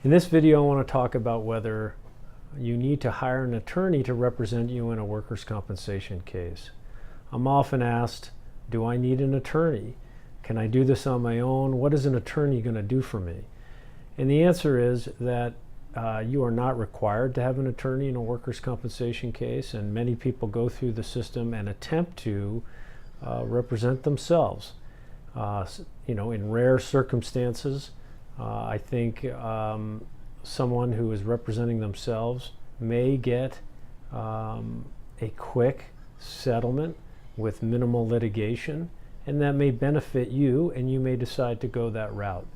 In this video, I want to talk about whether you need to hire an attorney to represent you in a workers' compensation case. I'm often asked, do I need an attorney? Can I do this on my own? What is an attorney going to do for me? And the answer is that you are not required to have an attorney in a workers' compensation case, and many people go through the system and attempt to represent themselves. In rare circumstances, I think someone who is representing themselves may get a quick settlement with minimal litigation, and that may benefit you, and you may decide to go that route.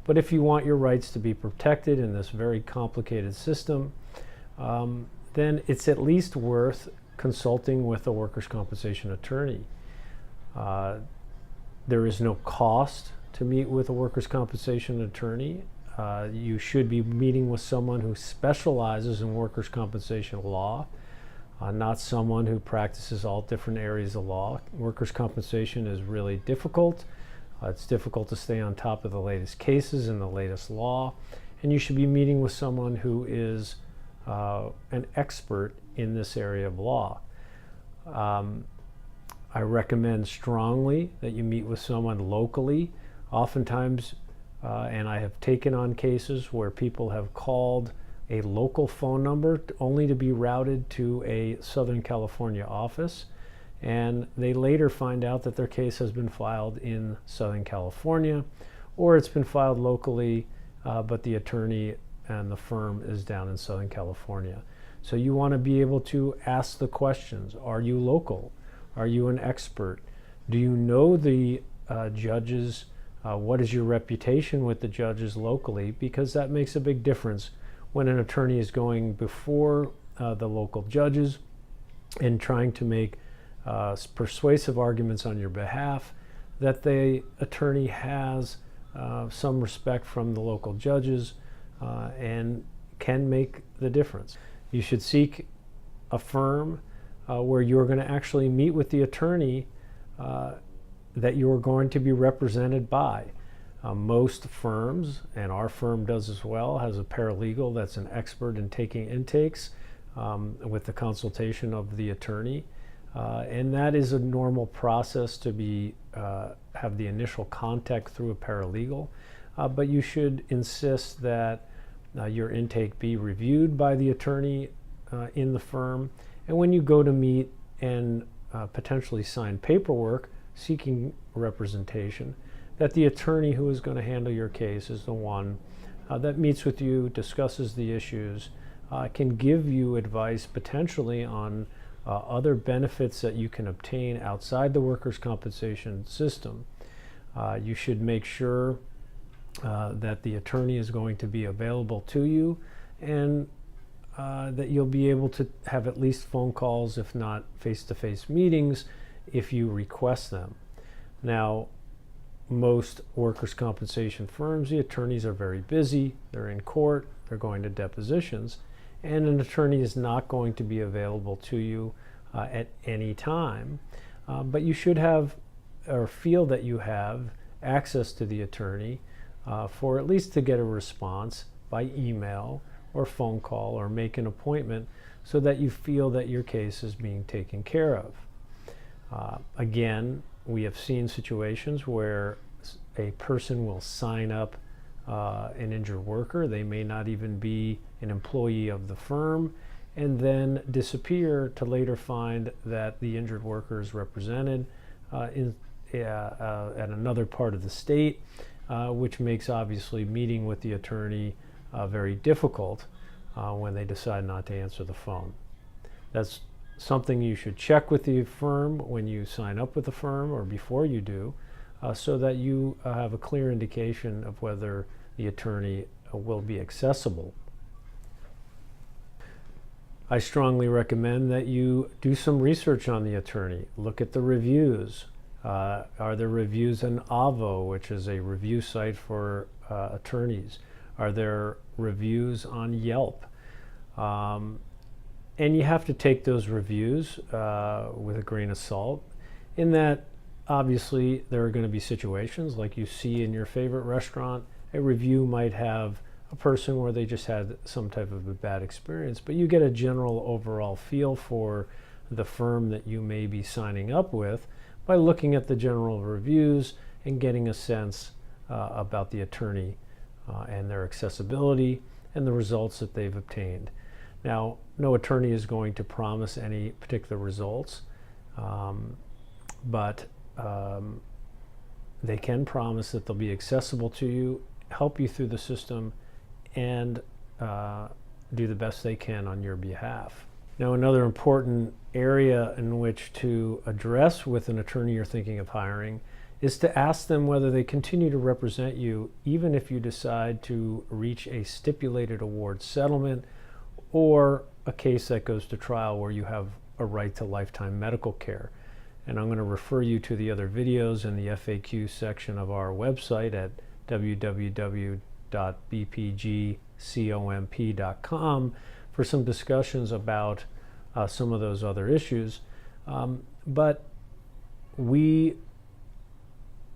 But if you want your rights to be protected in this very complicated system, then it's at least worth consulting with a workers' compensation attorney. There is no cost to meet with a workers' compensation attorney. You should be meeting with someone who specializes in workers' compensation law, not someone who practices all different areas of law. Workers' compensation is really difficult. It's difficult to stay on top of the latest cases and the latest law, and you should be meeting with someone who is an expert in this area of law. I recommend strongly that you meet with someone locally. Oftentimes, and I have taken on cases where people have called a local phone number only to be routed to a Southern California office, and they later find out that their case has been filed in Southern California, or it's been filed locally, but the attorney and the firm is down in Southern California. So you want to be able to ask the questions. Are you local? Are you an expert? Do you know the judges? What is your reputation with the judges locally? Because that makes a big difference when an attorney is going before the local judges and trying to make persuasive arguments on your behalf, that the attorney has some respect from the local judges and can make the difference. You should seek a firm where you're going to actually meet with the attorney that you're going to be represented by. Most firms, and our firm does as well, has a paralegal that's an expert in taking intakes with the consultation of the attorney. And that is a normal process to be have the initial contact through a paralegal, but you should insist that your intake be reviewed by the attorney in the firm, and when you go to meet and potentially sign paperwork seeking representation, that the attorney who is going to handle your case is the one that meets with you, discusses the issues, can give you advice potentially on other benefits that you can obtain outside the workers' compensation system. You should make sure that the attorney is going to be available to you, and that you'll be able to have at least phone calls, if not face-to-face meetings, if you request them. Now, most workers' compensation firms, the attorneys are very busy, they're in court, they're going to depositions, and an attorney is not going to be available to you at any time. But you should have, or feel that you have, access to the attorney for at least to get a response by email or phone call, or make an appointment so that you feel that your case is being taken care of. Again, we have seen situations where a person will sign up an injured worker. They may not even be an employee of the firm, and then disappear to later find that the injured worker is represented at another part of the state, which makes obviously meeting with the attorney very difficult when they decide not to answer the phone. That's something you should check with the firm when you sign up with the firm, or before you do, so that you have a clear indication of whether the attorney will be accessible. I strongly recommend that you do some research on the attorney. Look at the reviews. Are there reviews in Avvo, which is a review site for attorneys? Are there reviews on Yelp? And you have to take those reviews with a grain of salt, in that obviously there are going to be situations like you see in your favorite restaurant. A review might have a person where they just had some type of a bad experience, but you get a general overall feel for the firm that you may be signing up with by looking at the general reviews and getting a sense about the attorney and their accessibility and the results that they've obtained. Now, no attorney is going to promise any particular results, but they can promise that they'll be accessible to you, help you through the system, and do the best they can on your behalf. Now, another important area in which to address with an attorney you're thinking of hiring is to ask them whether they continue to represent you even if you decide to reach a stipulated award settlement or a case that goes to trial where you have a right to lifetime medical care. And I'm going to refer you to the other videos in the FAQ section of our website at www.bpgcomp.com for some discussions about some of those other issues. But we,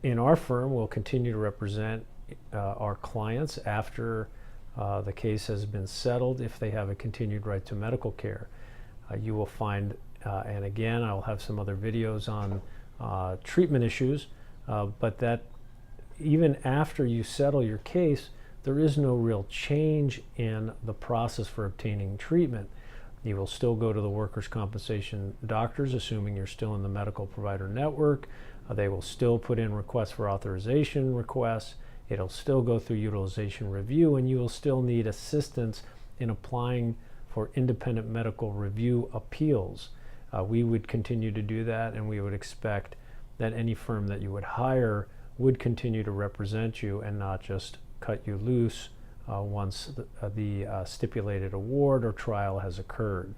in our firm, will continue to represent our clients after the case has been settled if they have a continued right to medical care. You will find, and again, I'll have some other videos on treatment issues, but that even after you settle your case, there is no real change in the process for obtaining treatment. You will still go to the workers' compensation doctors, assuming you're still in the medical provider network. They will still put in requests for authorization requests. It'll still go through utilization review, and you will still need assistance in applying for independent medical review appeals. We would continue to do that, and we would expect that any firm that you would hire would continue to represent you and not just cut you loose once the stipulated award or trial has occurred.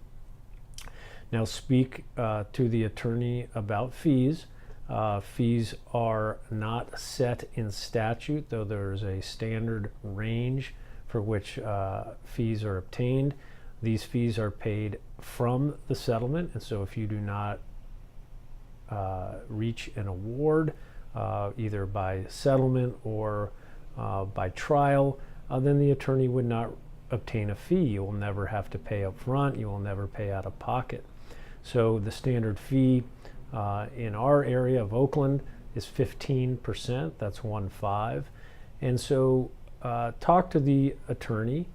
Now, speak to the attorney about fees. Fees are not set in statute, though there's a standard range for which fees are obtained. These fees are paid from the settlement, and so if you do not reach an award, either by settlement or by trial, then the attorney would not obtain a fee. You will never have to pay up front. You will never pay out of pocket. So the standard fee in our area of Oakland is 15%. That's 1.5. And so talk to the attorney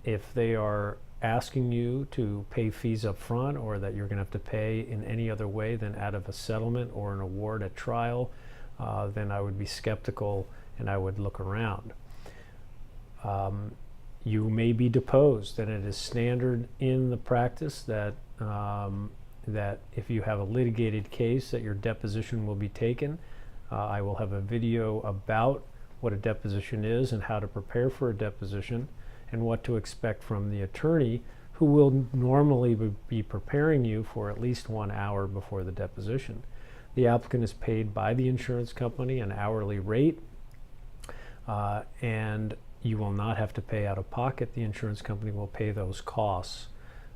if they are asking you to pay fees up front or that you're going to have to pay in any other way than out of a settlement or an award at trial, then I would be skeptical and I would look around. You may be deposed, and it is standard in the practice that that if you have a litigated case that your deposition will be taken. I will have a video about what a deposition is and how to prepare for a deposition and what to expect from the attorney, who will normally be preparing you for at least 1 hour before the deposition. The applicant is paid by the insurance company an hourly rate, and you will not have to pay out of pocket. The insurance company will pay those costs.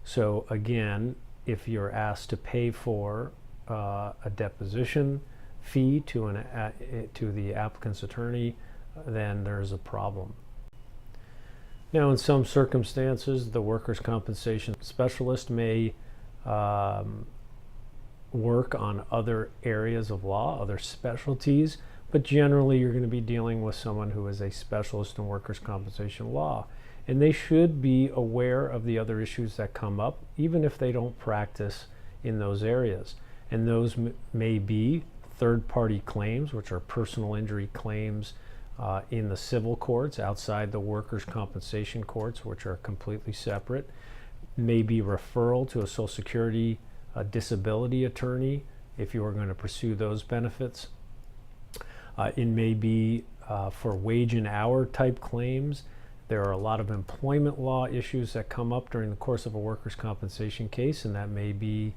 So again, if you're asked to pay for a deposition fee to the applicant's attorney, then there's a problem. Now, in some circumstances, the workers' compensation specialist may work on other areas of law, other specialties, but generally you're going to be dealing with someone who is a specialist in workers' compensation law. And they should be aware of the other issues that come up, even if they don't practice in those areas. And those may be third-party claims, which are personal injury claims in the civil courts outside the workers' compensation courts, which are completely separate. Maybe referral to a Social Security disability attorney if you are going to pursue those benefits. It may be for wage and hour type claims. There are a lot of employment law issues that come up during the course of a workers' compensation case, and that may be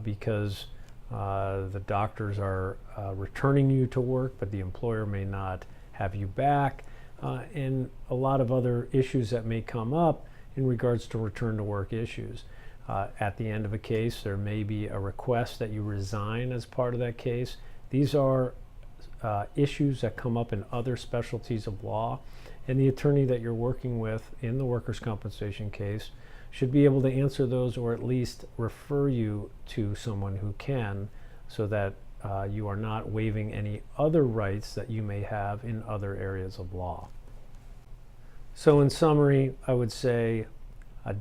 because the doctors are returning you to work, but the employer may not have you back, and a lot of other issues that may come up in regards to return to work issues. At the end of a case, there may be a request that you resign as part of that case. These are issues that come up in other specialties of law, and the attorney that you're working with in the workers' compensation case should be able to answer those, or at least refer you to someone who can, so that you are not waiving any other rights that you may have in other areas of law. So in summary, I would say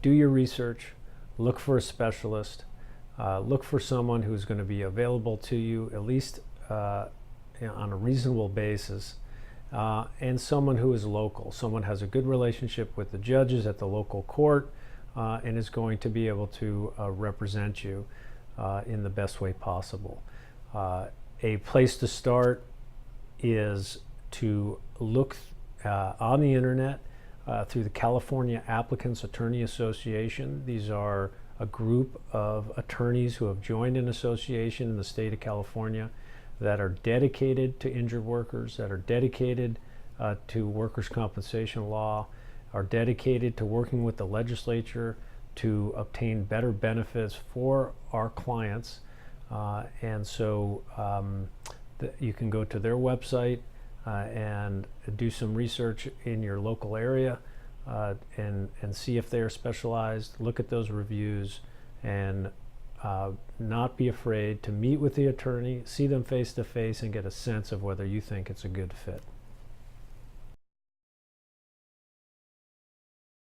do your research, look for a specialist, look for someone who's going to be available to you at least on a reasonable basis, and someone who is local. Someone has a good relationship with the judges at the local court and is going to be able to represent you in the best way possible. A place to start is to look on the internet through the California Applicants Attorney Association. These are a group of attorneys who have joined an association in the state of California that are dedicated to injured workers, that are dedicated to workers' compensation law, are dedicated to working with the legislature to obtain better benefits for our clients. And so you can go to their website and do some research in your local area and see if they're specialized. Look at those reviews and not be afraid to meet with the attorney, see them face to face, and get a sense of whether you think it's a good fit.